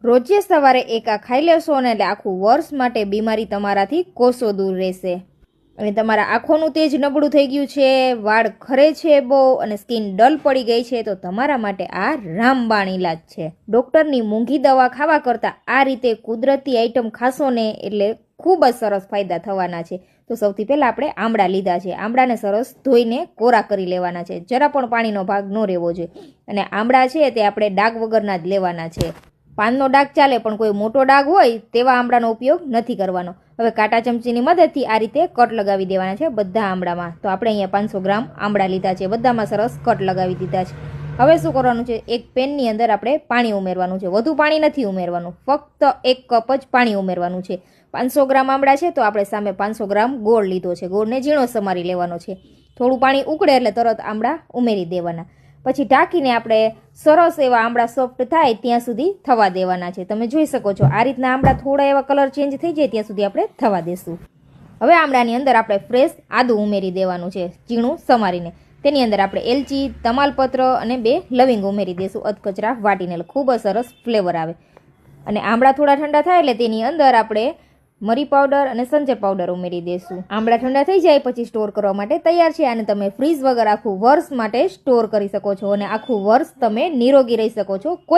રોજે સવારે એક આ ખાઈ લેશો ને એટલે આખું વર્ષ માટે બીમારી તમારાથી કોસો દૂર રહેશે. અને તમારા આંખોનું તેજ નબળું થઈ ગયું છે, વાળ ખરે છે બહુ અને સ્કિન ડલ પડી ગઈ છે, તો તમારા માટે આ રામબાણ ઇલાજ છે. ડૉક્ટરની મોંઘી દવા ખાવા કરતાં આ રીતે કુદરતી આઈટમ ખાશો ને એટલે ખૂબ જ સરસ ફાયદા થવાના છે. તો સૌથી પહેલાં આપણે આમળા લીધા છે. આમળાને સરસ ધોઈને કોરા કરી લેવાના છે. જરા પણ પાણીનો ભાગ ન રહેવો જોઈએ. અને આમળા છે તે આપણે ડાઘ વગરના જ લેવાના છે. પાનનો ડાઘ ચાલે પણ કોઈ મોટો ડાઘ હોય તેવા આમળાનો ઉપયોગ નથી કરવાનો. હવે કાંટા ચમચીની મદદથી આ રીતે કટ લગાવી દેવાના છે બધા આમળામાં. તો આપણે અહીંયા 500 ગ્રામ આમળા લીધા છે, બધામાં સરસ કટ લગાવી દીધા છે. હવે શું કરવાનું છે, એક પેનની અંદર આપણે પાણી ઉમેરવાનું છે. વધુ પાણી નથી ઉમેરવાનું, ફક્ત 1 કપ જ પાણી ઉમેરવાનું છે. 500 ગ્રામ આમળા છે તો આપણે સામે 500 ગ્રામ ગોળ લીધો છે. ગોળને ઝીણો સમારી લેવાનો છે. થોડું પાણી ઉકળે એટલે તરત આમળા ઉમેરી દેવાના. પછી ઢાંકીને આપણે સરસ એવા આમળા સોફ્ટ થાય ત્યાં સુધી થવા દેવાના છે. તમે જોઈ શકો છો આ રીતના આમળા થોડા એવા કલર ચેન્જ થઈ જાય ત્યાં સુધી આપણે થવા દેશું. હવે આમળાની અંદર આપણે ફ્રેશ આદું ઉમેરી દેવાનું છે, ઝીણું સમારીને. તેની અંદર આપણે એલચી, તમાલપત્ર અને 2 લવિંગ ઉમેરી દઈશું અધકચરા વાટીને. ખૂબ જ સરસ ફ્લેવર આવે. અને આમળા થોડા ઠંડા થાય એટલે તેની અંદર આપણે મરી પાવડર અને સંચર પાવડર ઉમેરી દઈશું. આમળા ઠંડા થઈ જાય પછી સ્ટોર કરવા માટે તૈયાર છે. અને તમે ફ્રીઝ વગર આખું વર્ષ માટે સ્ટોર કરી શકો છો અને આખું વર્ષ તમે નિરોગી રહી શકો છો. કોઈ